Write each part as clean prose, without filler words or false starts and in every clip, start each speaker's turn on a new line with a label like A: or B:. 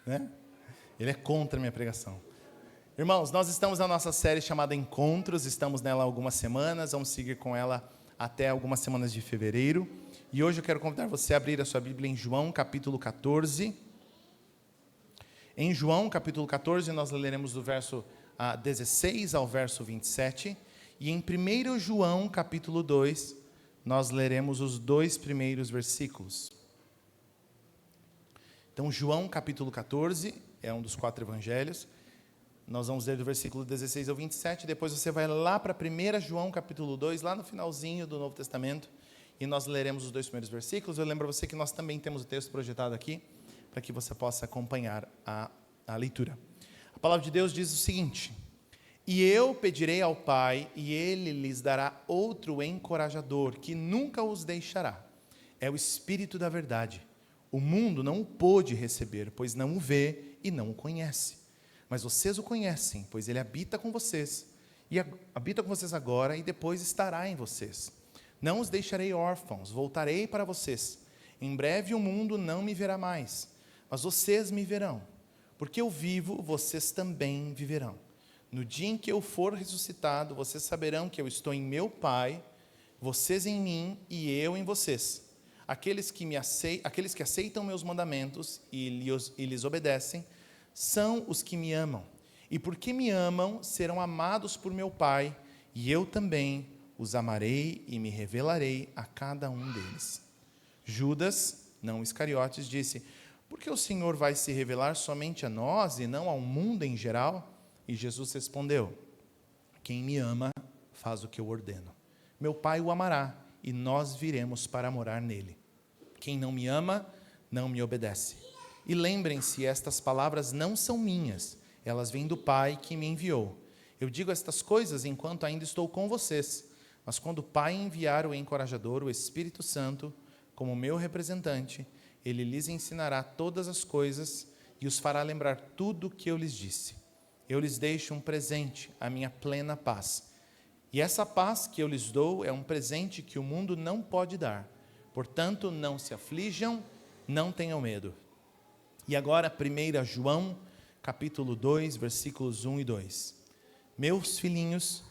A: né? Ele é contra a minha pregação. Irmãos, nós estamos na nossa série chamada Encontros, estamos nela há algumas semanas, vamos seguir com ela até algumas semanas de fevereiro. E hoje eu quero convidar você a abrir a sua Bíblia em João, capítulo 14. Em João, capítulo 14, nós leremos do verso 16 ao verso 27. E em 1 João, capítulo 2, nós leremos os 2 primeiros versículos. Então, João, capítulo 14, é um dos 4 evangelhos. Nós vamos ler do versículo 16 ao 27, depois você vai lá para 1 João, capítulo 2, lá no finalzinho do Novo Testamento, e nós leremos os 2 primeiros versículos. Eu lembro a você que nós também temos o texto projetado aqui, para que você possa acompanhar a leitura. A palavra de Deus diz o seguinte: E eu pedirei ao Pai, e Ele lhes dará outro encorajador, que nunca os deixará. É o Espírito da verdade. O mundo não o pôde receber, pois não o vê e não o conhece. Mas vocês o conhecem, pois Ele habita com vocês, e habita com vocês agora, e depois estará em vocês. Não os deixarei órfãos, voltarei para vocês. Em breve o mundo não me verá mais, mas vocês me verão. Porque eu vivo, vocês também viverão. No dia em que eu for ressuscitado, vocês saberão que eu estou em meu Pai, vocês em mim e eu em vocês. Aqueles que aceitam meus mandamentos e lhes obedecem, são os que me amam. E porque me amam, serão amados por meu Pai, e eu também os amarei e me revelarei a cada um deles. Judas, não Iscariotes, disse: Por que o Senhor vai se revelar somente a nós e não ao mundo em geral? E Jesus respondeu: Quem me ama faz o que eu ordeno. Meu Pai o amará, e nós viremos para morar nele. Quem não me ama, não me obedece. E lembrem-se, estas palavras não são minhas, elas vêm do Pai que me enviou. Eu digo estas coisas enquanto ainda estou com vocês, mas quando o Pai enviar o encorajador, o Espírito Santo, como meu representante, ele lhes ensinará todas as coisas e os fará lembrar tudo o que eu lhes disse. Eu lhes deixo um presente, a minha plena paz. E essa paz que eu lhes dou é um presente que o mundo não pode dar. Portanto, não se aflijam, não tenham medo. E agora, 1 João, capítulo 2, versículos 1 e 2. Meus filhinhos,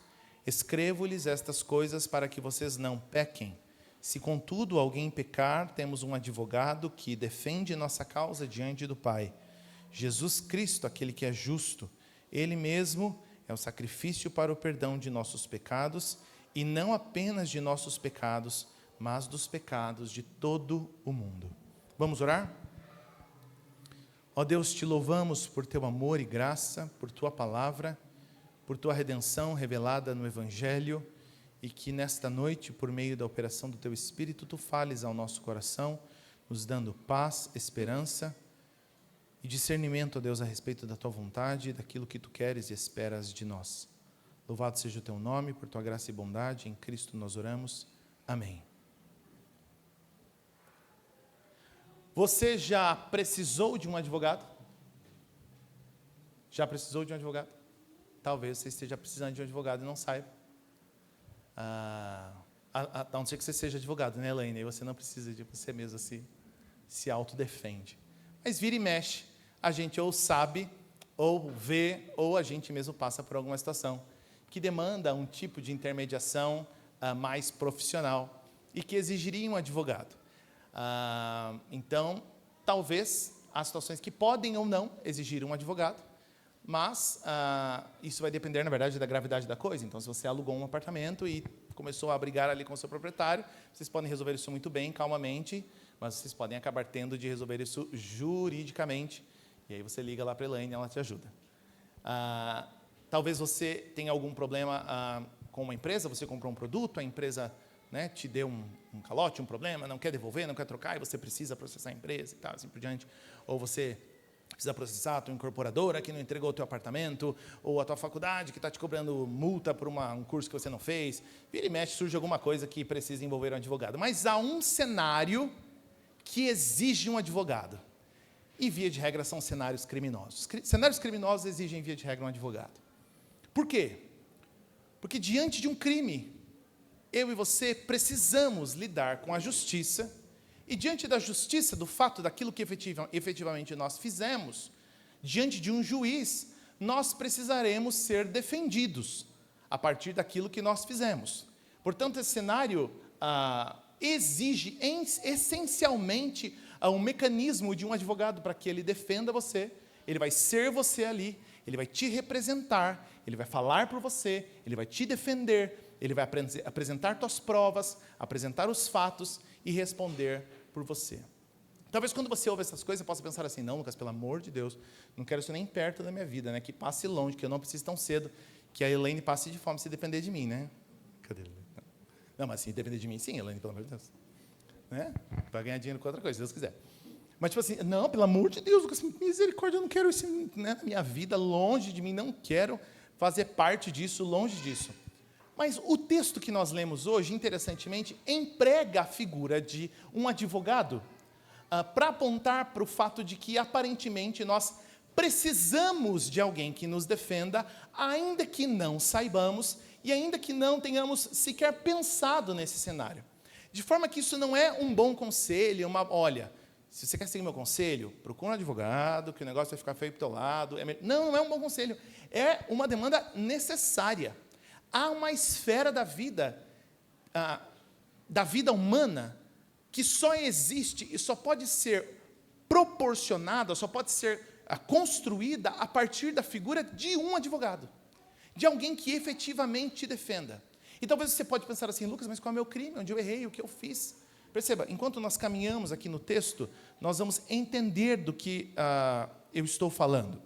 A: escrevo-lhes estas coisas para que vocês não pequem. Se, contudo, alguém pecar, temos um advogado que defende nossa causa diante do Pai. Jesus Cristo, aquele que é justo. Ele mesmo é o sacrifício para o perdão de nossos pecados, e não apenas de nossos pecados, mas dos pecados de todo o mundo. Vamos orar? Ó Deus, te louvamos por teu amor e graça, por tua palavra, por tua redenção revelada no Evangelho, e que nesta noite, por meio da operação do teu Espírito, tu fales ao nosso coração, nos dando paz, esperança e discernimento, ó Deus, a respeito da tua vontade e daquilo que tu queres e esperas de nós. Louvado seja o teu nome, por tua graça e bondade, em Cristo nós oramos. Amém. Você já precisou de um advogado? Já precisou de um advogado? Talvez você esteja precisando de um advogado e não saiba. A não ser que você seja advogado, né, Elaine? Aí você não precisa de você mesmo, se autodefende. Mas vira e mexe, a gente ou sabe, ou vê, ou a gente mesmo passa por alguma situação que demanda um tipo de intermediação mais profissional e que exigiria um advogado. Então, talvez há situações que podem ou não exigir um advogado, mas isso vai depender, na verdade, da gravidade da coisa. Então, se você alugou um apartamento e começou a brigar ali com o seu proprietário, vocês podem resolver isso muito bem, calmamente, mas vocês podem acabar tendo de resolver isso juridicamente, e aí você liga lá para a Elaine e ela te ajuda. Talvez você tenha algum problema com uma empresa, você comprou um produto, a empresa, né, te deu um calote, um problema, não quer devolver, não quer trocar, e você precisa processar a empresa e tal, assim por diante. Ou você precisa processar a tua incorporadora que não entregou o teu apartamento, ou a tua faculdade que está te cobrando multa por um curso que você não fez. Vira e mexe, surge alguma coisa que precisa envolver um advogado. Mas há um cenário que exige um advogado. E, via de regra, são cenários criminosos. Cenários criminosos exigem, via de regra, um advogado. Por quê? Porque diante de um crime, eu e você precisamos lidar com a justiça, e diante da justiça, do fato daquilo que efetivamente nós fizemos, diante de um juiz, nós precisaremos ser defendidos a partir daquilo que nós fizemos. Portanto, esse cenário exige essencialmente um mecanismo de um advogado para que ele defenda você. Ele vai ser você ali, ele vai te representar, ele vai falar por você, ele vai te defender, ele vai apresentar suas provas, apresentar os fatos e responder por você. Talvez quando você ouve essas coisas, você possa pensar assim, não, Lucas, pelo amor de Deus, não quero isso nem perto da minha vida, né? Que passe longe, que eu não preciso tão cedo, que a Elaine passe de fome se depender de mim, né? Cadê ela? Não, mas se depender de mim, sim, Elaine, pelo amor de Deus. Né? Vai ganhar dinheiro com outra coisa, se Deus quiser. Mas tipo assim, não, pelo amor de Deus, Lucas, misericórdia, eu não quero isso, né, na minha vida, longe de mim, não quero fazer parte disso, longe disso. Mas o texto que nós lemos hoje, interessantemente, emprega a figura de um advogado para apontar para o fato de que, aparentemente, nós precisamos de alguém que nos defenda, ainda que não saibamos e ainda que não tenhamos sequer pensado nesse cenário. De forma que isso não é um bom conselho, olha, se você quer seguir meu conselho, procura um advogado, que o negócio vai ficar feio para o teu lado. Não é um bom conselho, é uma demanda necessária. Há uma esfera da vida humana, que só existe e só pode ser proporcionada, só pode ser construída a partir da figura de um advogado, de alguém que efetivamente te defenda. E talvez você pode pensar assim, Lucas, mas qual é o meu crime? Onde eu errei? O que eu fiz? Perceba, enquanto nós caminhamos aqui no texto, nós vamos entender do que eu estou falando.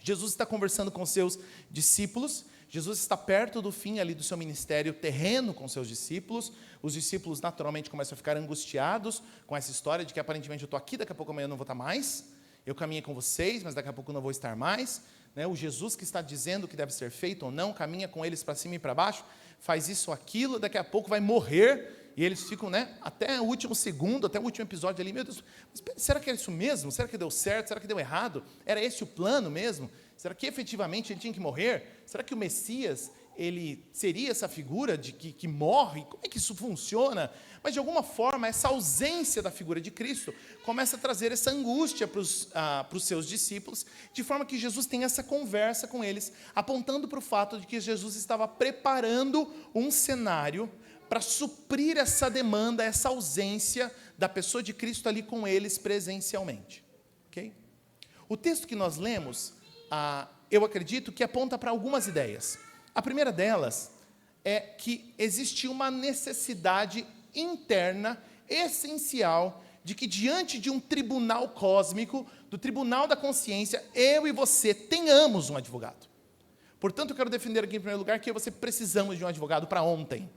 A: Jesus está conversando com seus discípulos, Jesus está perto do fim ali do seu ministério terreno com seus discípulos. Os discípulos naturalmente começam a ficar angustiados com essa história de que aparentemente eu estou aqui, daqui a pouco amanhã eu não vou estar mais. Eu caminhei com vocês, mas daqui a pouco eu não vou estar mais. O Jesus que está dizendo o que deve ser feito ou não, caminha com eles para cima e para baixo, faz isso ou aquilo, daqui a pouco vai morrer. E eles ficam, até o último segundo, até o último episódio ali, meu Deus, mas será que era isso mesmo? Será que deu certo? Será que deu errado? Era esse o plano mesmo? Será que efetivamente ele tinha que morrer? Será que o Messias, ele seria essa figura de que morre? Como é que isso funciona? Mas de alguma forma, essa ausência da figura de Cristo começa a trazer essa angústia para os seus discípulos, de forma que Jesus tem essa conversa com eles, apontando para o fato de que Jesus estava preparando um cenário para suprir essa demanda, essa ausência da pessoa de Cristo ali com eles presencialmente. Okay? O texto que nós lemos, eu acredito que aponta para algumas ideias. A primeira delas é que existe uma necessidade interna, essencial, de que diante de um tribunal cósmico, do tribunal da consciência, eu e você tenhamos um advogado. Portanto, eu quero defender aqui em primeiro lugar que você precisamos de um advogado para ontem.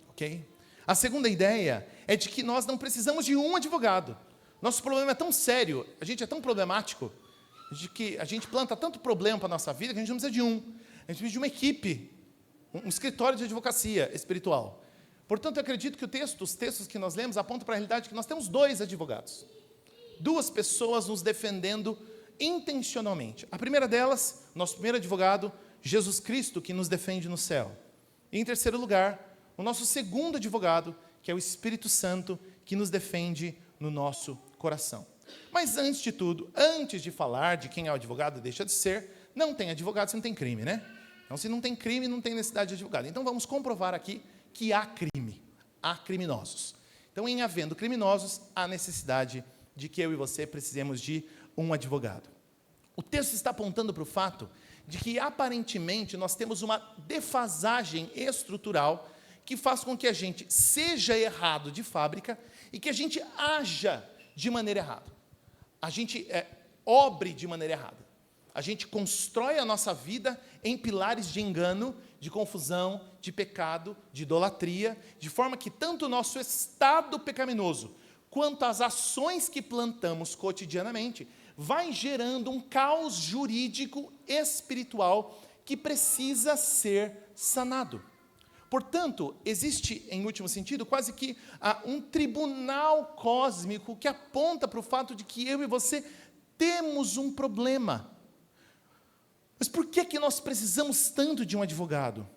A: Okay? A segunda ideia é de que nós não precisamos de um advogado. Nosso problema é tão sério, a gente é tão problemático, de que a gente planta tanto problema para a nossa vida que a gente não precisa de um. A gente precisa de uma equipe, um escritório de advocacia espiritual. Portanto, eu acredito que os textos que nós lemos apontam para a realidade de que nós temos 2 advogados. 2 pessoas nos defendendo intencionalmente. A primeira delas, nosso primeiro advogado, Jesus Cristo, que nos defende no céu. E em terceiro lugar, o nosso segundo advogado, que é o Espírito Santo, que nos defende no nosso coração. Mas antes de tudo, antes de falar de quem é o advogado, deixa de ser, não tem advogado se não tem crime, né? Então, se não tem crime, não tem necessidade de advogado. Então, vamos comprovar aqui que há crime, há criminosos. Então, em havendo criminosos, há necessidade de que eu e você precisemos de um advogado. O texto está apontando para o fato de que, aparentemente, nós temos uma defasagem estrutural que faz com que a gente seja errado de fábrica e que a gente haja de maneira errada. A gente obre de maneira errada. A gente constrói a nossa vida em pilares de engano, de confusão, de pecado, de idolatria, de forma que tanto o nosso estado pecaminoso, quanto as ações que plantamos cotidianamente, vai gerando um caos jurídico espiritual que precisa ser sanado. Portanto, existe, em último sentido, quase que um tribunal cósmico que aponta para o fato de que eu e você temos um problema. Mas por que nós precisamos tanto de um advogado?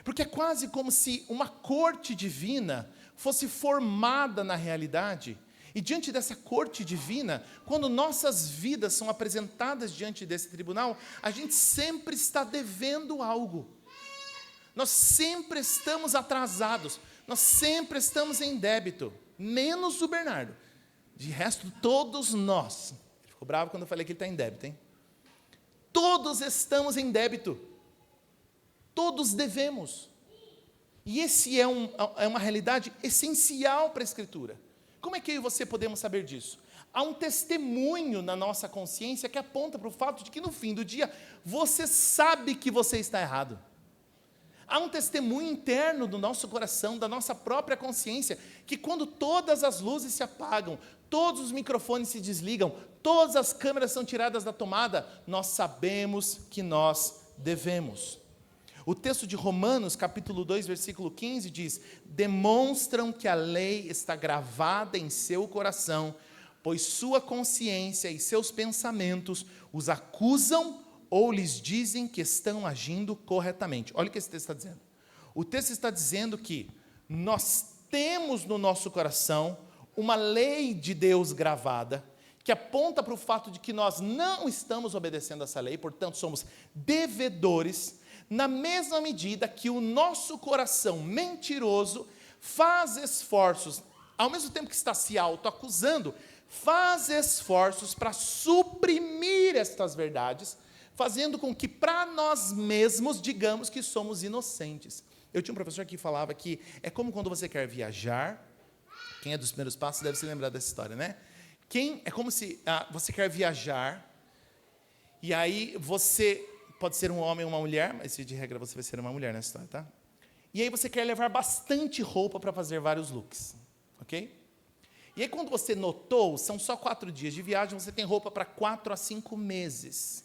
A: Porque é quase como se uma corte divina fosse formada na realidade E diante dessa corte divina, quando nossas vidas são apresentadas diante desse tribunal, a gente sempre está devendo algo. Nós sempre estamos atrasados, nós sempre estamos em débito, menos o Bernardo. De resto, todos nós. Ele ficou bravo quando eu falei que ele está em débito, hein? Todos estamos em débito. Todos devemos. E esse é uma realidade essencial para a Escritura. Como é que eu e você podemos saber disso? Há um testemunho na nossa consciência que aponta para o fato de que no fim do dia, você sabe que você está errado. Há um testemunho interno do nosso coração, da nossa própria consciência, que quando todas as luzes se apagam, todos os microfones se desligam, todas as câmeras são tiradas da tomada, nós sabemos que nós devemos. O texto de Romanos, capítulo 2, versículo 15, diz: demonstram que a lei está gravada em seu coração, pois sua consciência e seus pensamentos os acusam ou lhes dizem que estão agindo corretamente. Olha o que esse texto está dizendo. O texto está dizendo que nós temos no nosso coração uma lei de Deus gravada, que aponta para o fato de que nós não estamos obedecendo essa lei, portanto somos devedores, na mesma medida que o nosso coração mentiroso faz esforços, ao mesmo tempo que está se autoacusando, faz esforços para suprimir estas verdades, fazendo com que para nós mesmos digamos que somos inocentes. Eu tinha um professor que falava que é como quando você quer viajar. Quem é dos primeiros passos deve se lembrar dessa história, né? É como se você quer viajar, e aí você pode ser um homem ou uma mulher, mas de regra você vai ser uma mulher nessa história, tá? E aí você quer levar bastante roupa para fazer vários looks, ok? E aí quando você notou, são só 4 dias de viagem, você tem roupa para 4 a 5 meses.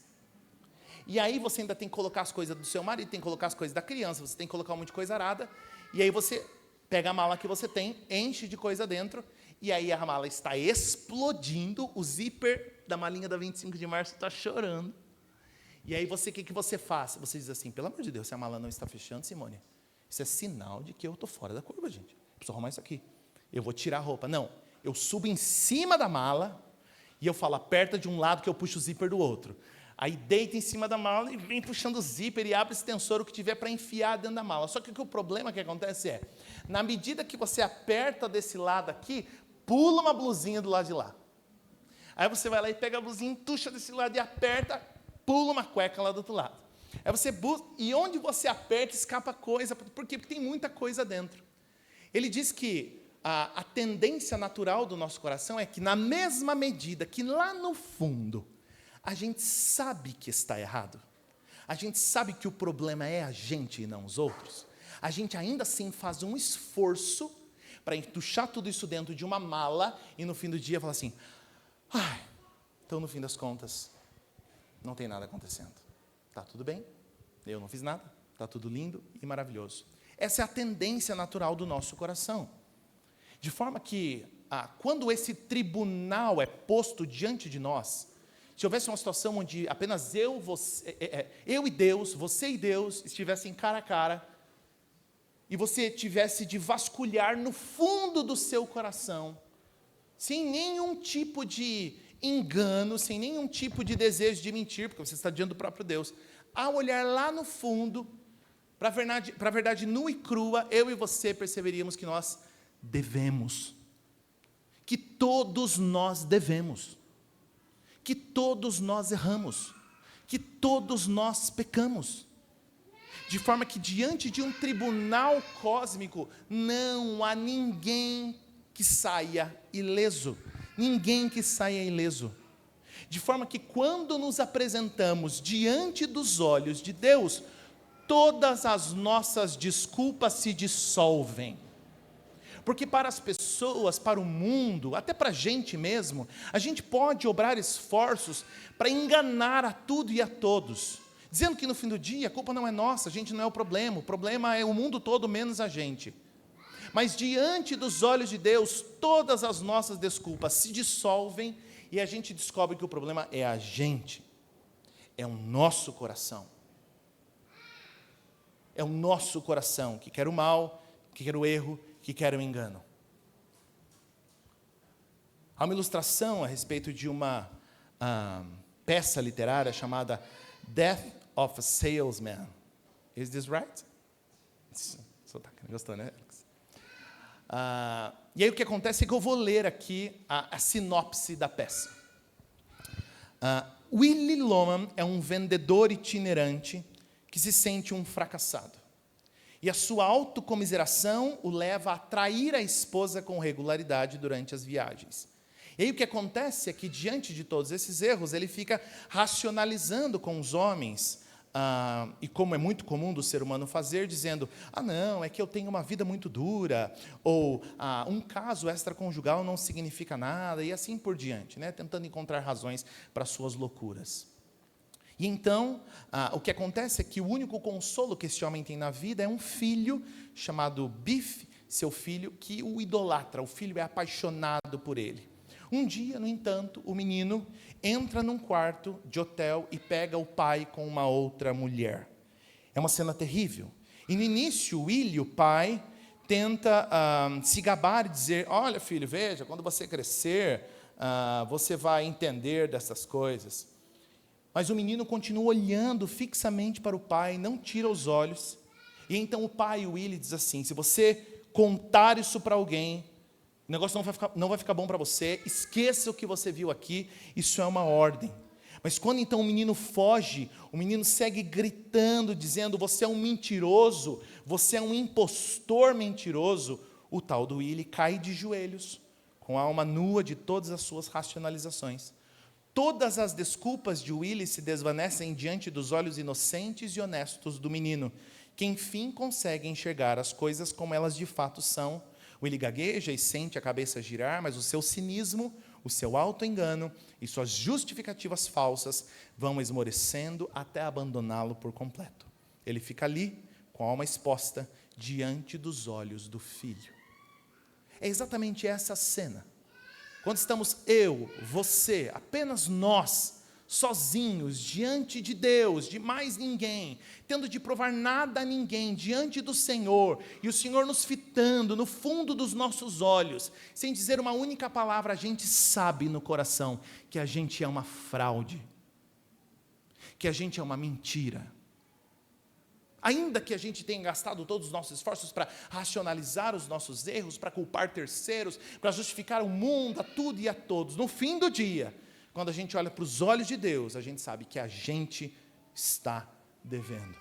A: E aí você ainda tem que colocar as coisas do seu marido, tem que colocar as coisas da criança, você tem que colocar um monte de coisa arada, e aí você pega a mala que você tem, enche de coisa dentro, e aí a mala está explodindo, o zíper da malinha da 25 de março está chorando. E aí o que você faz? Você diz assim: pelo amor de Deus, se a mala não está fechando, Simone, isso é sinal de que eu estou fora da curva, gente. Preciso arrumar isso aqui. Eu vou tirar a roupa. Não, eu subo em cima da mala, e eu falo, aperta de um lado que eu puxo o zíper do outro. Aí deita em cima da mala e vem puxando o zíper e abre esse extensor, o que tiver para enfiar dentro da mala. Só que o problema que acontece é, na medida que você aperta desse lado aqui, pula uma blusinha do lado de lá. Aí você vai lá e pega a blusinha, tuxa desse lado e aperta, pula uma cueca lá do outro lado. Aí você busca, e onde você aperta, escapa coisa. Por quê? Porque tem muita coisa dentro. Ele diz que a tendência natural do nosso coração é que, na mesma medida que lá no fundo, a gente sabe que está errado, a gente sabe que o problema é a gente e não os outros, a gente ainda assim faz um esforço para entuchar tudo isso dentro de uma mala e no fim do dia falar assim: então no fim das contas, não tem nada acontecendo. Está tudo bem, eu não fiz nada, está tudo lindo e maravilhoso. Essa é a tendência natural do nosso coração. De forma que, quando esse tribunal é posto diante de nós, se houvesse uma situação onde apenas eu e Deus, você e Deus, estivessem cara a cara, e você tivesse de vasculhar no fundo do seu coração, sem nenhum tipo de engano, sem nenhum tipo de desejo de mentir, porque você está diante do próprio Deus, ao olhar lá no fundo, para a verdade nua e crua, eu e você perceberíamos que nós devemos, que todos nós devemos, que todos nós erramos, que todos nós pecamos, de forma que diante de um tribunal cósmico, não há ninguém que saia ileso, ninguém que saia ileso, de forma que quando nos apresentamos diante dos olhos de Deus, todas as nossas desculpas se dissolvem, porque para as pessoas, para o mundo, até para a gente mesmo, a gente pode obrar esforços para enganar a tudo e a todos, dizendo que no fim do dia a culpa não é nossa, a gente não é o problema é o mundo todo menos a gente. Mas diante dos olhos de Deus, todas as nossas desculpas se dissolvem e a gente descobre que o problema é a gente, é o nosso coração. É o nosso coração que quer o mal, que quer o erro, que quer o engano. Há uma ilustração a respeito de uma peça literária chamada Death of a Salesman. Is this right? Você está gostando, né, Alex? E aí o que acontece é que eu vou ler aqui a sinopse da peça. Willy Loman é um vendedor itinerante que se sente um fracassado. E a sua autocomiseração o leva a trair a esposa com regularidade durante as viagens. E aí o que acontece é que, diante de todos esses erros, ele fica racionalizando com os homens, e como é muito comum do ser humano fazer, dizendo, não, é que eu tenho uma vida muito dura, ou um caso extraconjugal não significa nada, e assim por diante, né? Tentando encontrar razões para suas loucuras. E então, o que acontece é que o único consolo que esse homem tem na vida é um filho chamado Biff, seu filho, que o idolatra, o filho é apaixonado por ele. Um dia, no entanto, o menino entra num quarto de hotel e pega o pai com uma outra mulher. É uma cena terrível. E no início, o Willy, o pai, tenta se gabar e dizer, olha filho, veja, quando você crescer, você vai entender dessas coisas. Mas o menino continua olhando fixamente para o pai, não tira os olhos. E então o pai, o Willy, diz assim, se você contar isso para alguém, o negócio não vai ficar bom para você, esqueça o que você viu aqui, isso é uma ordem. Mas quando então o menino foge, o menino segue gritando, dizendo, você é um mentiroso, você é um impostor mentiroso, o tal do Willy cai de joelhos, com a alma nua de todas as suas racionalizações. Todas as desculpas de Willy se desvanecem diante dos olhos inocentes e honestos do menino, que enfim consegue enxergar as coisas como elas de fato são. Willy gagueja e sente a cabeça girar, mas o seu cinismo, o seu auto-engano e suas justificativas falsas vão esmorecendo até abandoná-lo por completo. Ele fica ali, com a alma exposta, diante dos olhos do filho. É exatamente essa cena. Quando estamos eu, você, apenas nós, sozinhos, diante de Deus, de mais ninguém, tendo de provar nada a ninguém, diante do Senhor, e o Senhor nos fitando no fundo dos nossos olhos, sem dizer uma única palavra, a gente sabe no coração que a gente é uma fraude, que a gente é uma mentira. Ainda que a gente tenha gastado todos os nossos esforços para racionalizar os nossos erros, para culpar terceiros, para justificar o mundo, a tudo e a todos, no fim do dia, quando a gente olha para os olhos de Deus, a gente sabe que a gente está devendo.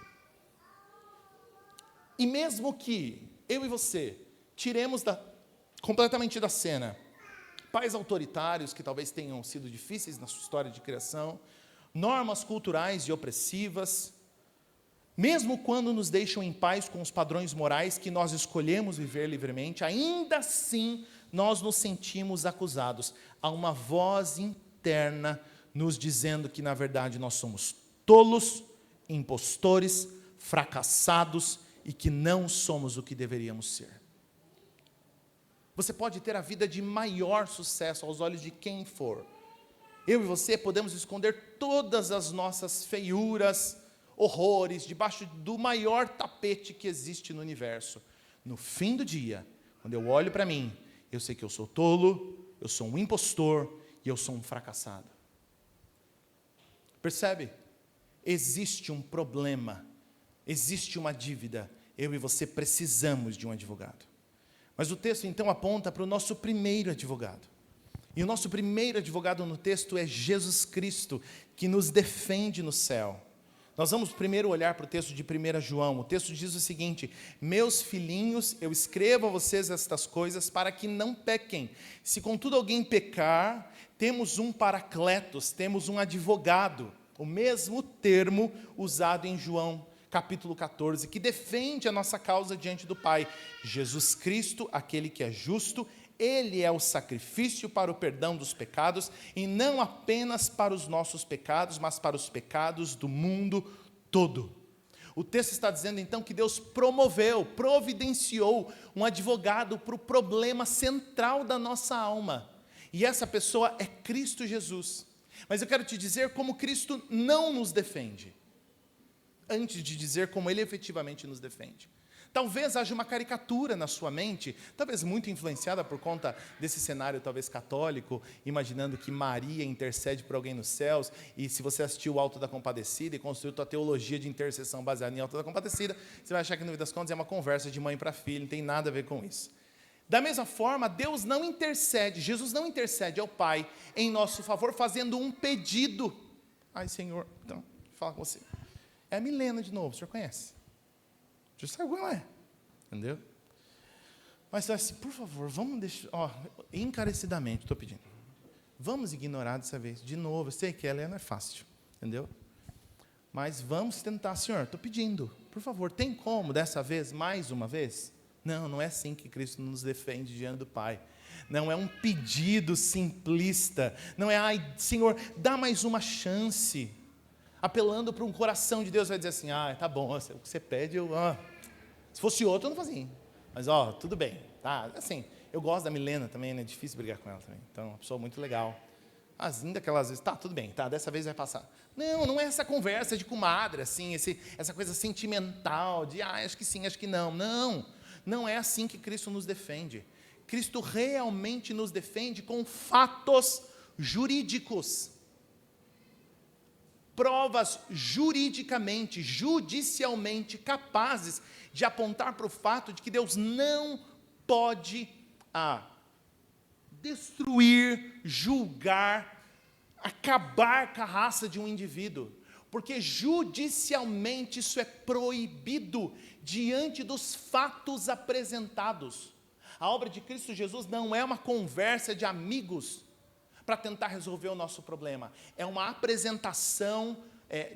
A: E mesmo que eu e você tiremos completamente da cena pais autoritários que talvez tenham sido difíceis na sua história de criação, normas culturais e opressivas, mesmo quando nos deixam em paz com os padrões morais que nós escolhemos viver livremente, ainda assim nós nos sentimos acusados. Há uma voz interna nos dizendo que na verdade nós somos tolos, impostores, fracassados e que não somos o que deveríamos ser. Você pode ter a vida de maior sucesso aos olhos de quem for. Eu e você podemos esconder todas as nossas feiuras, horrores, debaixo do maior tapete que existe no universo. No fim do dia, quando eu olho para mim, eu sei que eu sou tolo, eu sou um impostor e eu sou um fracassado. Percebe? Existe um problema, existe uma dívida. Eu e você precisamos de um advogado. Mas o texto então aponta para o nosso primeiro advogado. E o nosso primeiro advogado no texto é Jesus Cristo, que nos defende no céu. Nós vamos primeiro olhar para o texto de 1 João. O texto diz o seguinte: meus filhinhos, eu escrevo a vocês estas coisas para que não pequem. Se contudo alguém pecar, temos um paracletos, temos um advogado, o mesmo termo usado em João capítulo 14, que defende a nossa causa diante do Pai. Jesus Cristo, aquele que é justo, Ele é o sacrifício para o perdão dos pecados, e não apenas para os nossos pecados, mas para os pecados do mundo todo. O texto está dizendo então que Deus providenciou um advogado para o problema central da nossa alma. E essa pessoa é Cristo Jesus. Mas eu quero te dizer como Cristo não nos defende, antes de dizer como Ele efetivamente nos defende. Talvez haja uma caricatura na sua mente, talvez muito influenciada por conta desse cenário talvez católico, imaginando que Maria intercede por alguém nos céus, e se você assistiu o Alto da Compadecida e construiu sua teologia de intercessão baseada em Alto da Compadecida, você vai achar que no fim das contas é uma conversa de mãe para filho, não tem nada a ver com isso. Da mesma forma, Deus não intercede, Jesus não intercede ao Pai em nosso favor, fazendo um pedido. Ai, Senhor, então, fala com você. É a Milena de novo, o senhor conhece? Já sabe qual é, entendeu? Mas assim, por favor, vamos deixar, encarecidamente, estou pedindo. Vamos ignorar dessa vez. De novo, eu sei que ela não é fácil, entendeu? Mas vamos tentar, Senhor, estou pedindo, por favor, tem como dessa vez, mais uma vez? Não, não é assim que Cristo nos defende diante do Pai. Não é um pedido simplista. Não é, ai, Senhor, dá mais uma chance. Apelando para um coração de Deus, vai dizer assim, tá bom, o que você pede, se fosse outro, eu não fazia. Mas, tudo bem, tá? Assim, eu gosto da Milena também, né? É difícil brigar com ela também. Então, é uma pessoa muito legal. Mas ainda aquelas vezes, tá, tudo bem, tá, dessa vez vai passar. Não, não é essa conversa de comadre, assim, essa coisa sentimental, de, acho que sim, acho que não. Não, não é assim que Cristo nos defende. Cristo realmente nos defende com fatos jurídicos. Provas juridicamente, judicialmente capazes de apontar para o fato de que Deus não pode destruir, julgar, acabar com a raça de um indivíduo, porque judicialmente isso é proibido diante dos fatos apresentados. A obra de Cristo Jesus não é uma conversa de amigos para tentar resolver o nosso problema, é uma apresentação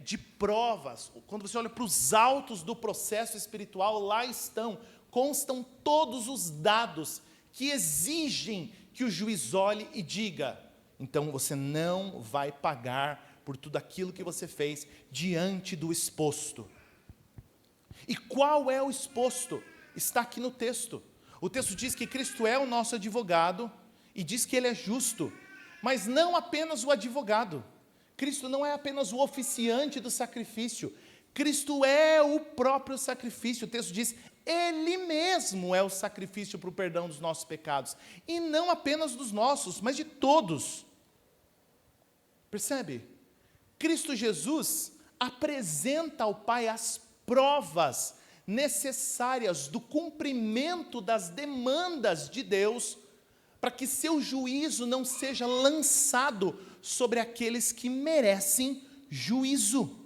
A: de provas. Quando você olha para os autos do processo espiritual, lá constam todos os dados que exigem que o juiz olhe e diga, então você não vai pagar por tudo aquilo que você fez diante do exposto. E qual é o exposto? Está aqui no texto. O texto diz que Cristo é o nosso advogado e diz que Ele é justo, mas não apenas o advogado. Cristo não é apenas o oficiante do sacrifício. Cristo é o próprio sacrifício. O texto diz, Ele mesmo é o sacrifício para o perdão dos nossos pecados. E não apenas dos nossos, mas de todos. Percebe? Cristo Jesus apresenta ao Pai as provas necessárias do cumprimento das demandas de Deus, para que seu juízo não seja lançado sobre aqueles que merecem juízo.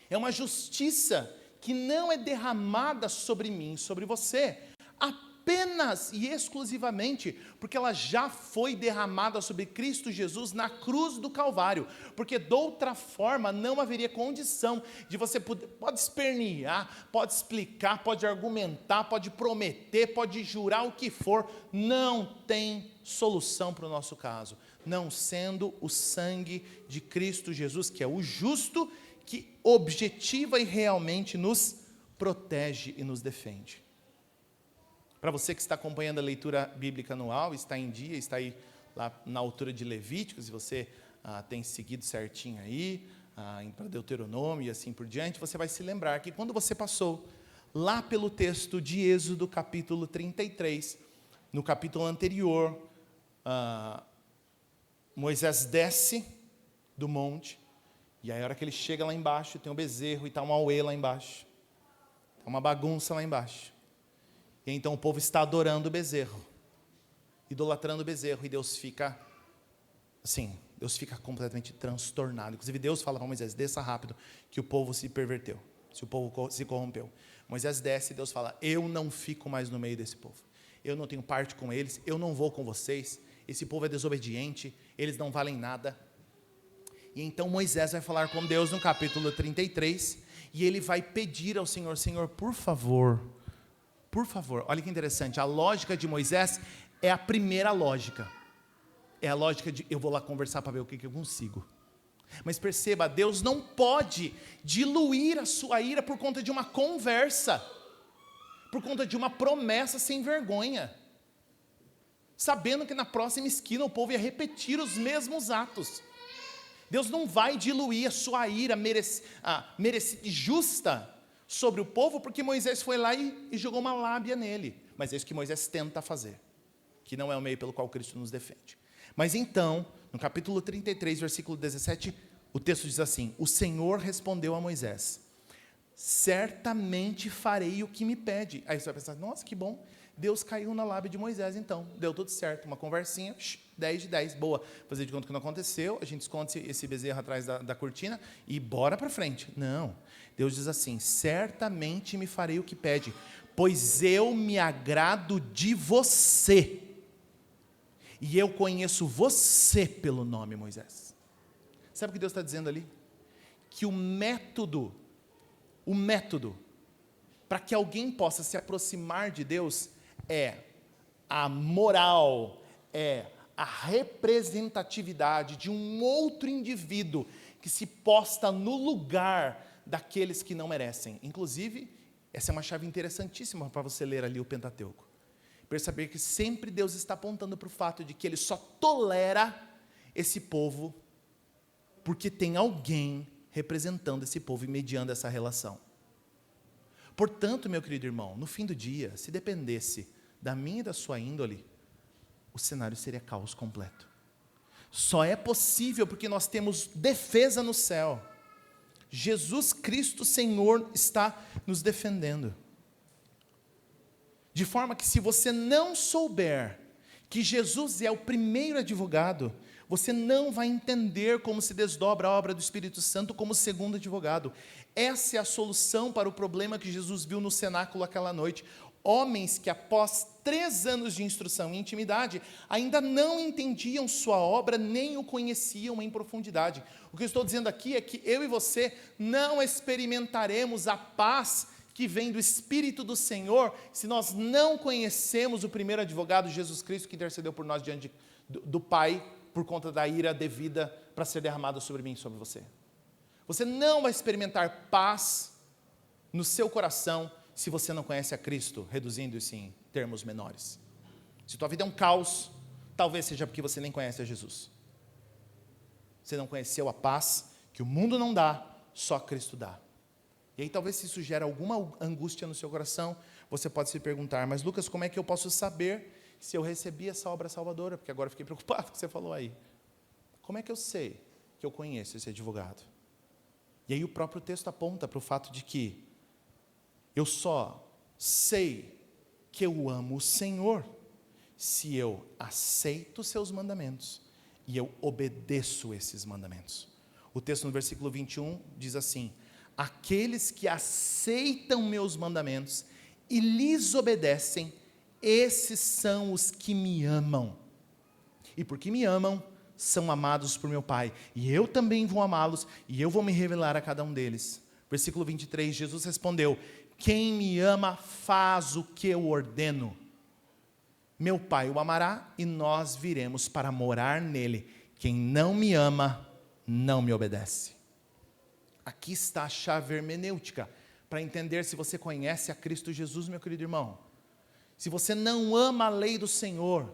A: É uma justiça que não é derramada sobre mim, sobre você, apenas e exclusivamente, porque ela já foi derramada sobre Cristo Jesus na cruz do Calvário, porque de outra forma não haveria condição de você pode espernear, pode explicar, pode argumentar, pode prometer, pode jurar o que for, não tem solução para o nosso caso, não sendo o sangue de Cristo Jesus, que é o justo, que objetiva e realmente nos protege e nos defende. Para você que está acompanhando a leitura bíblica anual, está em dia, está aí lá na altura de Levíticos, e você tem seguido certinho aí, para Deuteronômio e assim por diante, você vai se lembrar que quando você passou lá pelo texto de Êxodo, capítulo 33, no capítulo anterior, Moisés desce do monte, e aí a hora que ele chega lá embaixo, tem um bezerro e está um auê lá embaixo, está uma bagunça lá embaixo. E então o povo está adorando o bezerro, idolatrando o bezerro, e Deus fica assim, Deus fica completamente transtornado. Inclusive Deus fala para Moisés, desça rápido, que o povo se perverteu, se o povo se corrompeu. Moisés desce e Deus fala, eu não fico mais no meio desse povo, eu não tenho parte com eles, eu não vou com vocês, esse povo é desobediente, eles não valem nada. E então Moisés vai falar com Deus no capítulo 33, e ele vai pedir ao Senhor, Senhor, por favor, olha que interessante, a lógica de Moisés é a primeira lógica, é a lógica de, eu vou lá conversar para ver o que eu consigo. Mas perceba, Deus não pode diluir a sua ira por conta de uma conversa, por conta de uma promessa sem vergonha, sabendo que na próxima esquina o povo ia repetir os mesmos atos. Deus não vai diluir a sua ira merecida e justa sobre o povo, porque Moisés foi lá e jogou uma lábia nele. Mas é isso que Moisés tenta fazer, que não é o meio pelo qual Cristo nos defende. Mas então, no capítulo 33, versículo 17, o texto diz assim: o Senhor respondeu a Moisés: certamente farei o que me pede. Aí você vai pensar, nossa, que bom, Deus caiu na lábia de Moisés então, deu tudo certo, uma conversinha, 10 de 10, boa, fazer de conta que não aconteceu, a gente esconde esse bezerro atrás da cortina e bora para frente. Não, Deus diz assim: certamente me farei o que pede, pois eu me agrado de você, e eu conheço você pelo nome, Moisés. Sabe o que Deus está dizendo ali? Que o método para que alguém possa se aproximar de Deus é a moral, é a representatividade de um outro indivíduo que se posta no lugar daqueles que não merecem. Inclusive, essa é uma chave interessantíssima para você ler ali o Pentateuco. Perceber que sempre Deus está apontando para o fato de que Ele só tolera esse povo porque tem alguém representando esse povo e mediando essa relação. Portanto, meu querido irmão, no fim do dia, se dependesse da minha e da sua índole, o cenário seria caos completo. Só é possível porque nós temos defesa no céu. Jesus Cristo, Senhor, está nos defendendo. De forma que se você não souber que Jesus é o primeiro advogado, você não vai entender como se desdobra a obra do Espírito Santo como segundo advogado. Essa é a solução para o problema que Jesus viu no cenáculo aquela noite. Homens que após 3 anos de instrução e intimidade, ainda não entendiam sua obra, nem o conheciam em profundidade. O que eu estou dizendo aqui é que eu e você não experimentaremos a paz que vem do Espírito do Senhor, se nós não conhecemos o primeiro advogado, Jesus Cristo, que intercedeu por nós diante do Pai, por conta da ira devida para ser derramada sobre mim e sobre você. Você não vai experimentar paz no seu coração se você não conhece a Cristo, reduzindo isso em termos menores. Se tua vida é um caos, talvez seja porque você nem conhece a Jesus. Você não conheceu a paz que o mundo não dá, só Cristo dá. E aí talvez se isso gera alguma angústia no seu coração, você pode se perguntar: mas Lucas, como é que eu posso saber se eu recebi essa obra salvadora? Porque agora eu fiquei preocupado com o que você falou aí. Como é que eu sei que eu conheço esse advogado? E aí o próprio texto aponta para o fato de que eu só sei que eu amo o Senhor se eu aceito os seus mandamentos e eu obedeço esses mandamentos. O texto no versículo 21 diz assim: aqueles que aceitam meus mandamentos e lhes obedecem, esses são os que me amam. E porque me amam, são amados por meu Pai. E eu também vou amá-los, e eu vou me revelar a cada um deles. Versículo 23, Jesus respondeu: quem me ama faz o que eu ordeno. Meu Pai o amará, e nós viremos para morar nele. Quem não me ama, não me obedece. Aqui está a chave hermenêutica para entender se você conhece a Cristo Jesus, meu querido irmão. Se você não ama a lei do Senhor,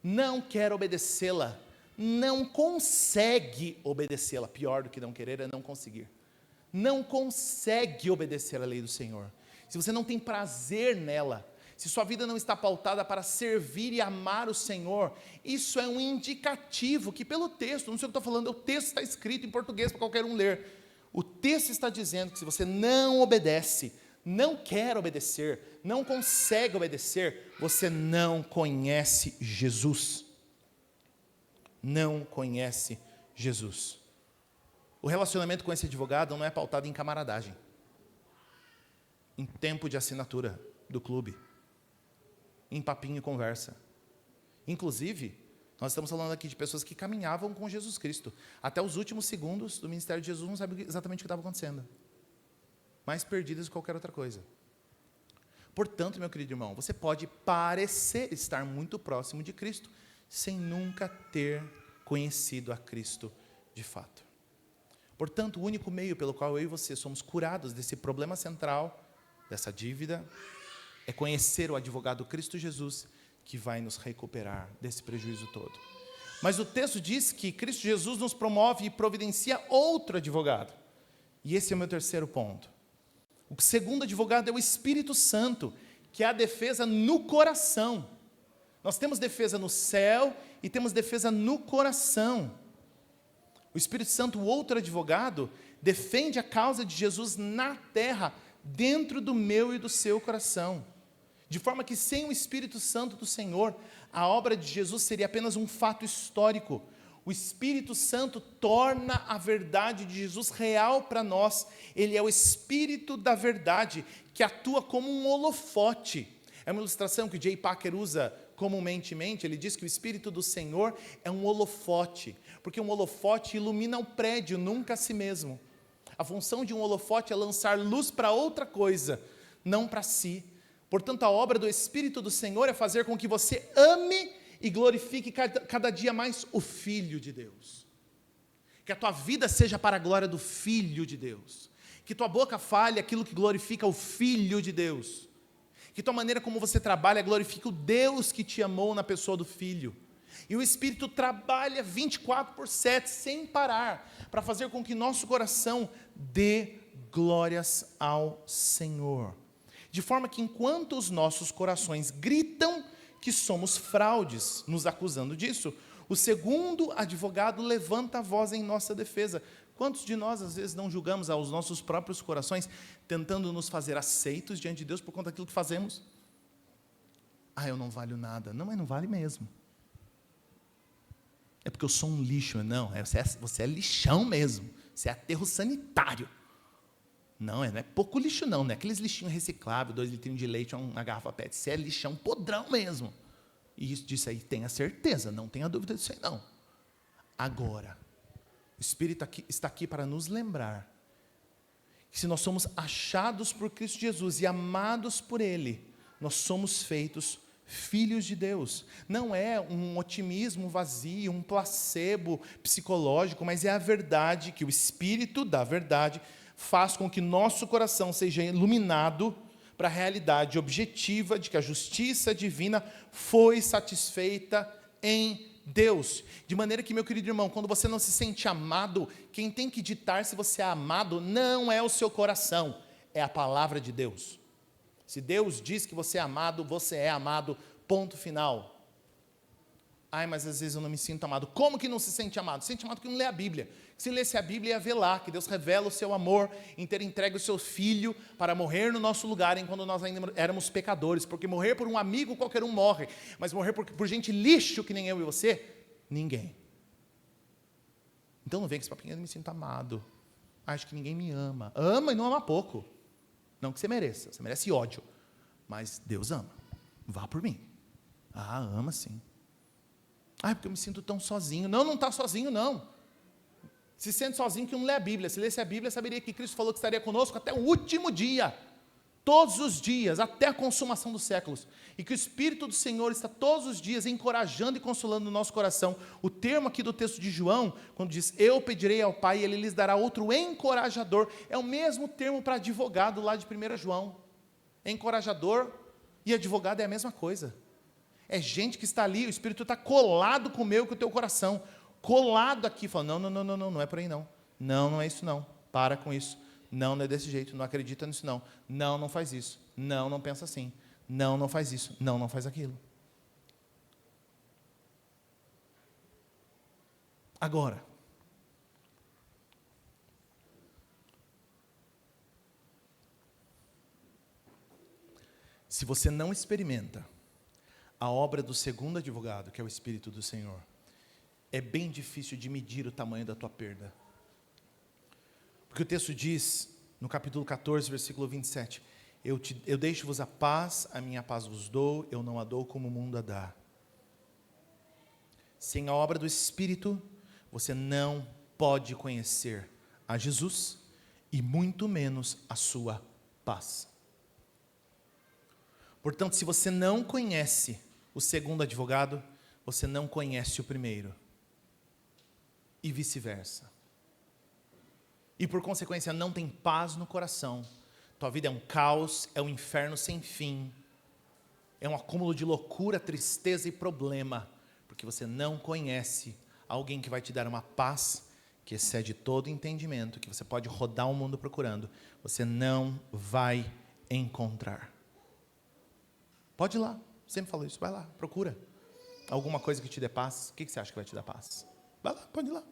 A: não quer obedecê-la, não consegue obedecê-la, pior do que não querer é não conseguir. Não consegue obedecer a lei do Senhor. Se você não tem prazer nela, se sua vida não está pautada para servir e amar o Senhor, isso é um indicativo que pelo texto, não sei o que eu estou falando, o texto está escrito em português para qualquer um ler. O texto está dizendo que se você não obedece, não quer obedecer, não consegue obedecer, você não conhece Jesus. Não conhece Jesus. O relacionamento com esse advogado não é pautado em camaradagem, em tempo de assinatura do clube, em papinho e conversa. Inclusive, nós estamos falando aqui de pessoas que caminhavam com Jesus Cristo. Até os últimos segundos do ministério de Jesus, não sabe exatamente o que estava acontecendo. Mais perdidas do que qualquer outra coisa. Portanto, meu querido irmão, você pode parecer estar muito próximo de Cristo, sem nunca ter conhecido a Cristo de fato. Portanto, o único meio pelo qual eu e você somos curados desse problema central, dessa dívida, é conhecer o advogado Cristo Jesus, que vai nos recuperar desse prejuízo todo. Mas o texto diz que Cristo Jesus nos promove e providencia outro advogado. E esse é o meu terceiro ponto. O segundo advogado é o Espírito Santo, que é a defesa no coração. Nós temos defesa no céu e temos defesa no coração. O Espírito Santo, o outro advogado, defende a causa de Jesus na terra, dentro do meu e do seu coração. De forma que sem o Espírito Santo do Senhor, a obra de Jesus seria apenas um fato histórico. O Espírito Santo torna a verdade de Jesus real para nós. Ele é o Espírito da verdade, que atua como um holofote. É uma ilustração que o J. Packer usa comumente. Ele diz que o Espírito do Senhor é um holofote, porque um holofote ilumina o prédio, nunca a si mesmo. A função de um holofote é lançar luz para outra coisa, não para si. Portanto, a obra do Espírito do Senhor é fazer com que você ame e glorifique cada dia mais o Filho de Deus. Que a tua vida seja para a glória do Filho de Deus. Que tua boca fale aquilo que glorifica o Filho de Deus. Que tua maneira como você trabalha glorifique o Deus que te amou na pessoa do Filho. E o Espírito trabalha 24/7, sem parar, para fazer com que nosso coração dê glórias ao Senhor. De forma que enquanto os nossos corações gritam que somos fraudes, nos acusando disso, o segundo advogado levanta a voz em nossa defesa. Quantos de nós, às vezes, não julgamos aos nossos próprios corações, tentando nos fazer aceitos diante de Deus por conta daquilo que fazemos? Eu não valho nada. Não, mas não vale mesmo. É porque eu sou um lixo. Não, você é lixão mesmo. Você é aterro sanitário. Não é pouco lixo não é aqueles lixinhos recicláveis, 2 litrinhos de leite, uma garrafa PET. Você é lixão podrão mesmo. E isso disso aí, tenha certeza, não tenha dúvida disso aí não. Agora, o Espírito está aqui para nos lembrar que se nós somos achados por Cristo Jesus e amados por Ele, nós somos feitos filhos de Deus. Não é um otimismo vazio, um placebo psicológico, mas é a verdade que o Espírito da verdade faz com que nosso coração seja iluminado para a realidade objetiva de que a justiça divina foi satisfeita em Deus. De maneira que, meu querido irmão, quando você não se sente amado, quem tem que ditar se você é amado não é o seu coração, é a palavra de Deus. Se Deus diz que você é amado, ponto final. Mas às vezes eu não me sinto amado. Como que não se sente amado? Se sente amado porque não lê a Bíblia. Se lesse a Bíblia, ia ver lá que Deus revela o seu amor em ter entregue o seu Filho para morrer no nosso lugar, enquanto nós ainda éramos pecadores. Porque morrer por um amigo, qualquer um morre. Mas morrer por gente lixo, que nem eu e você, ninguém. Então não vem com esse papinho, eu não me sinto amado. Acho que ninguém me ama. Ama e não ama pouco. Não que você merece ódio. Mas Deus ama. Vá por mim. Ama sim. Porque eu me sinto tão sozinho. Não está sozinho, não. Se sente sozinho que não lê a Bíblia. Se lesse a Bíblia, saberia que Cristo falou que estaria conosco até o último dia. Todos os dias, até a consumação dos séculos. E que o Espírito do Senhor está todos os dias encorajando e consolando o nosso coração. O termo aqui do texto de João, quando diz, eu pedirei ao Pai e Ele lhes dará outro encorajador, é o mesmo termo para advogado lá de 1 João. Encorajador e advogado é a mesma coisa. É gente que está ali, o Espírito está colado com o meu e com o teu coração. Colado aqui, falando, não é por aí não. Não é isso não. Para com isso. Não é desse jeito, não acredita nisso não. Não faz isso. Não pensa assim. Não faz isso. Não faz aquilo. Agora, se você não experimenta a obra do segundo advogado, que é o Espírito do Senhor, é bem difícil de medir o tamanho da tua perda. Porque o texto diz, no capítulo 14, versículo 27, eu deixo-vos a paz, a minha paz vos dou, eu não a dou como o mundo a dá. Sem a obra do Espírito, você não pode conhecer a Jesus e muito menos a sua paz. Portanto, se você não conhece o segundo advogado, você não conhece o primeiro. E vice-versa. E por consequência, não tem paz no coração. Tua vida é um caos, é um inferno sem fim. É um acúmulo de loucura, tristeza e problema. Porque você não conhece alguém que vai te dar uma paz que excede todo entendimento, que você pode rodar o mundo procurando, você não vai encontrar. Pode ir lá, sempre falo isso, vai lá, procura. Alguma coisa que te dê paz, o que você acha que vai te dar paz? Vai lá, pode ir lá.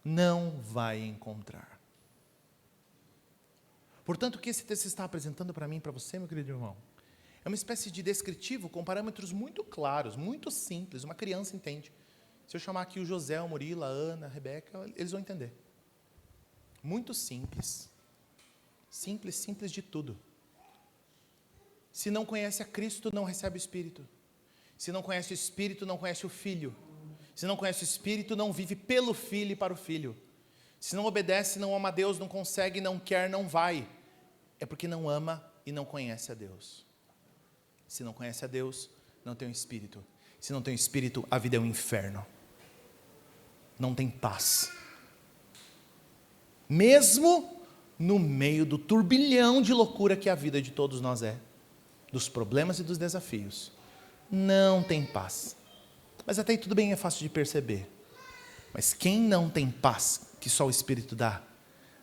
A: Não vai encontrar. Portanto, o que esse texto está apresentando para mim e para você, meu querido irmão, é uma espécie de descritivo com parâmetros muito claros, muito simples, uma criança entende. Se eu chamar aqui o José, o Murilo, a Ana, a Rebeca, eles vão entender. Muito simples. Simples, simples de tudo. Se não conhece a Cristo, não recebe o Espírito. Se não conhece o Espírito, não conhece o Filho. Se não conhece o Espírito, não vive pelo Filho e para o Filho. Se não obedece, não ama a Deus, não consegue, não quer, não vai. É porque não ama e não conhece a Deus. Se não conhece a Deus, não tem o Espírito. Se não tem o Espírito, a vida é um inferno. Não tem paz. Mesmo no meio do turbilhão de loucura que a vida de todos nós é, dos problemas e dos desafios, não tem paz. Mas até aí tudo bem, é fácil de perceber. Mas quem não tem paz, que só o Espírito dá,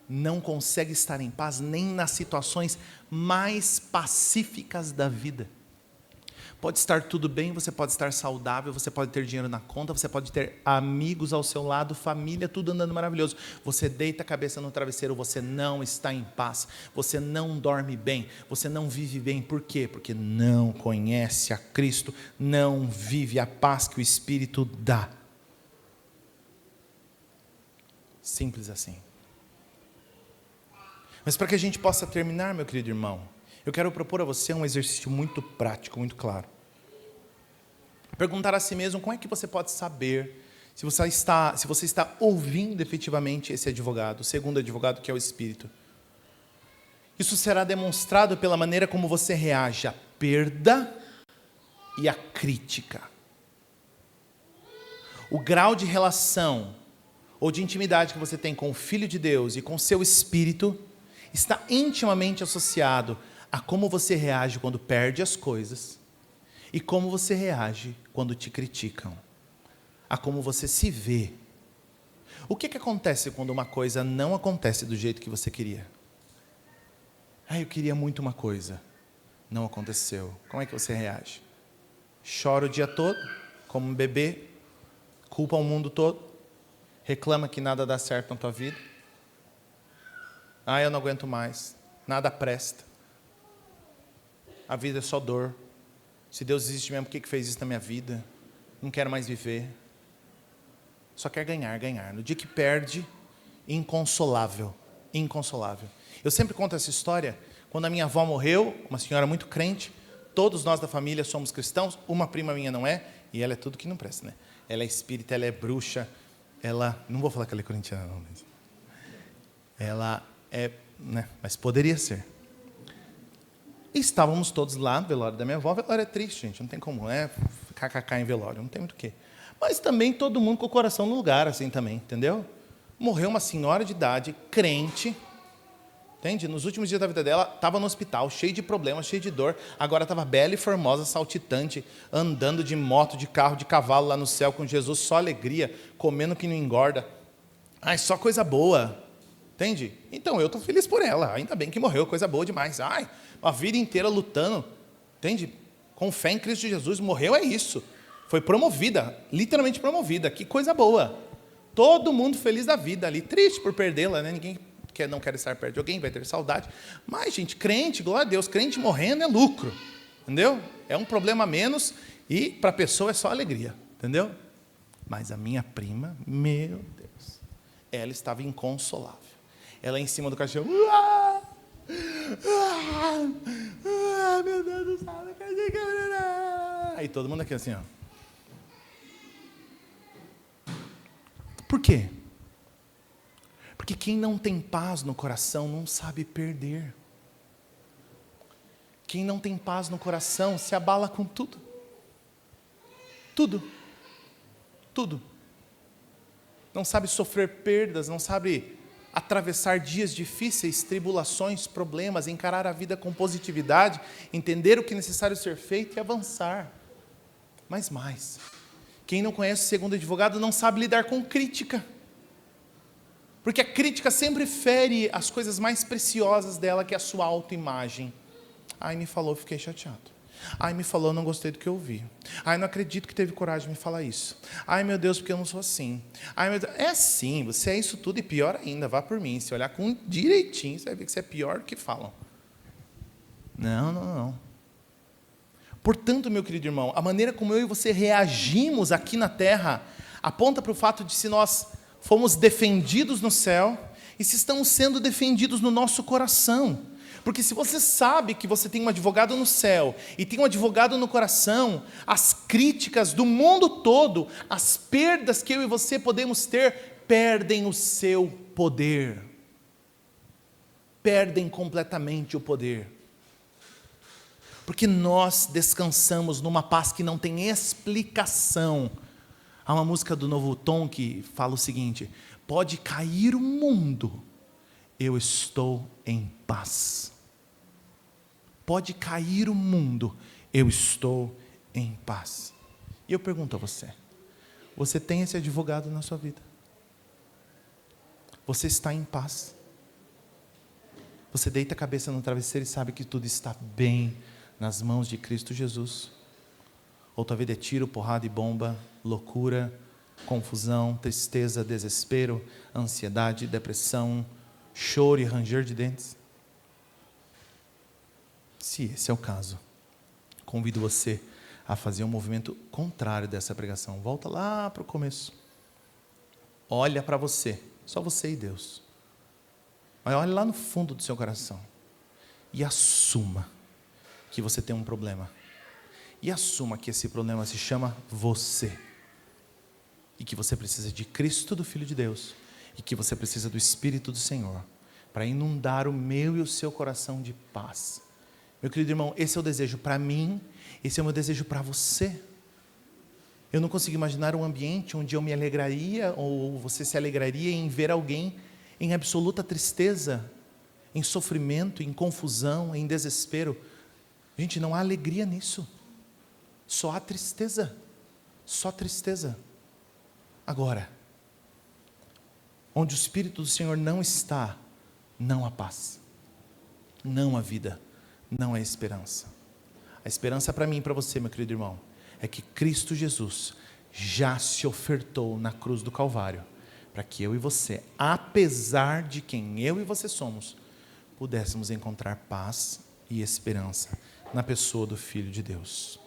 A: não consegue estar em paz nem nas situações mais pacíficas da vida. Pode estar tudo bem, você pode estar saudável, você pode ter dinheiro na conta, você pode ter amigos ao seu lado, família, tudo andando maravilhoso. Você deita a cabeça no travesseiro, você não está em paz, você não dorme bem, você não vive bem. Por quê? Porque não conhece a Cristo, não vive a paz que o Espírito dá. Simples assim. Mas para que a gente possa terminar, meu querido irmão, eu quero propor a você um exercício muito prático, muito claro. Perguntar a si mesmo como é que você pode saber se você está ouvindo efetivamente esse advogado, o segundo advogado, que é o Espírito. Isso será demonstrado pela maneira como você reage à perda e à crítica. O grau de relação ou de intimidade que você tem com o Filho de Deus e com o seu Espírito está intimamente associado a como você reage quando perde as coisas e como você reage quando te criticam, a como você se vê. O que acontece quando uma coisa não acontece do jeito que você queria? Eu queria muito uma coisa, não aconteceu. Como é que você reage? Chora o dia todo, como um bebê, culpa o mundo todo, reclama que nada dá certo na tua vida. Eu não aguento mais, nada presta. A vida é só dor. Se Deus existe mesmo, por que fez isso na minha vida? Não quero mais viver. Só quer ganhar, ganhar. No dia que perde, inconsolável. Inconsolável. Eu sempre conto essa história. Quando a minha avó morreu, uma senhora muito crente, todos nós da família somos cristãos, uma prima minha não é, e ela é tudo que não presta, né? Ela é espírita, ela é bruxa, ela... Não vou falar que ela é corintiana, não. Mas ela é... né? Mas poderia ser. E estávamos todos lá no velório da minha avó. Velório é triste, gente, não tem como, kkk em velório, não tem muito o quê. Mas também todo mundo com o coração no lugar, assim também, entendeu? Morreu uma senhora de idade, crente, entende? Nos últimos dias da vida dela, estava no hospital, cheio de problemas, cheio de dor. Agora estava bela e formosa, saltitante, andando de moto, de carro, de cavalo lá no céu com Jesus, só alegria, comendo que não engorda. Só coisa boa, entende? Então eu estou feliz por ela, ainda bem que morreu, coisa boa demais. A vida inteira lutando, entende? Com fé em Cristo Jesus, morreu é isso. Foi promovida, literalmente promovida, que coisa boa. Todo mundo feliz da vida ali, triste por perdê-la, né? Ninguém não quer estar perto de alguém, vai ter saudade. Mas, gente, crente, glória a Deus, crente morrendo é lucro, entendeu? É um problema a menos e para a pessoa é só alegria, entendeu? Mas a minha prima, meu Deus, ela estava inconsolável. Ela em cima do caixão, meu Deus do céu, aí todo mundo aqui assim, ó. Por quê? Porque quem não tem paz no coração não sabe perder. Quem não tem paz no coração se abala com tudo. Tudo. Tudo. Não sabe sofrer perdas, não sabe atravessar dias difíceis, tribulações, problemas, encarar a vida com positividade, entender o que é necessário ser feito e avançar. Mas mais, quem não conhece o segundo advogado não sabe lidar com crítica. Porque a crítica sempre fere as coisas mais preciosas dela, que é a sua autoimagem. Ai, me falou, fiquei chateado. Ai, me falou, não gostei do que eu ouvi. Ai, não acredito que teve coragem de me falar isso. Ai, meu Deus, porque eu não sou assim. Ai, meu Deus, é assim, você é isso tudo e pior ainda, vá por mim. Se olhar com direitinho, você vai ver que você é pior do que falam. Não. Portanto, meu querido irmão, a maneira como eu e você reagimos aqui na terra, aponta para o fato de se nós fomos defendidos no céu e se estamos sendo defendidos no nosso coração. Porque se você sabe que você tem um advogado no céu e tem um advogado no coração, as críticas do mundo todo, as perdas que eu e você podemos ter, perdem o seu poder. Perdem completamente o poder. Porque nós descansamos numa paz que não tem explicação. Há uma música do Novo Tom que fala o seguinte: pode cair o mundo, eu estou em paz. Pode cair o mundo, eu estou em paz. E eu pergunto a você, você tem esse advogado na sua vida? Você está em paz? Você deita a cabeça no travesseiro e sabe que tudo está bem nas mãos de Cristo Jesus? Ou tua vida é tiro, porrada e bomba, loucura, confusão, tristeza, desespero, ansiedade, depressão, choro e ranger de dentes? Se esse é o caso, convido você a fazer um movimento contrário dessa pregação. Volta lá para o começo. Olha para você, só você e Deus. Mas olha lá no fundo do seu coração e assuma que você tem um problema. E assuma que esse problema se chama você. E que você precisa de Cristo, do Filho de Deus. E que você precisa do Espírito do Senhor para inundar o meu e o seu coração de paz. Meu querido irmão, esse é o desejo para mim, esse é o meu desejo para você. Eu não consigo imaginar um ambiente onde eu me alegraria, ou você se alegraria em ver alguém em absoluta tristeza, em sofrimento, em confusão, em desespero. Gente, não há alegria nisso. Só há tristeza. Só tristeza. Agora, onde o Espírito do Senhor não está, não há paz, não há vida, não há esperança. A esperança para mim e para você, meu querido irmão, é que Cristo Jesus já se ofertou na cruz do Calvário, para que eu e você, apesar de quem eu e você somos, pudéssemos encontrar paz e esperança na pessoa do Filho de Deus.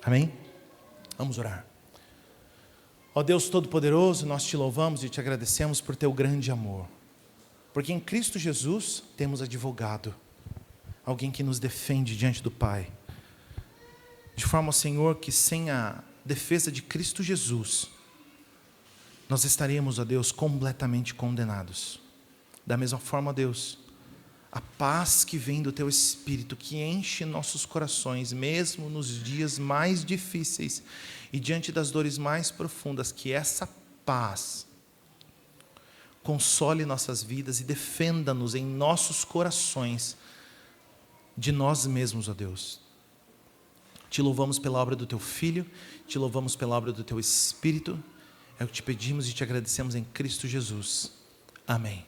A: Amém? Vamos orar. Ó Deus Todo-Poderoso, nós te louvamos e te agradecemos por teu grande amor, porque em Cristo Jesus temos advogado, alguém que nos defende diante do Pai, de forma, Senhor, que sem a defesa de Cristo Jesus, nós estaríamos, ó Deus, completamente condenados. Da mesma forma, ó Deus, a paz que vem do Teu Espírito, que enche nossos corações, mesmo nos dias mais difíceis e diante das dores mais profundas, que essa paz console nossas vidas e defenda-nos em nossos corações de nós mesmos, ó Deus. Te louvamos pela obra do Teu Filho, te louvamos pela obra do Teu Espírito, é o que te pedimos e te agradecemos em Cristo Jesus. Amém.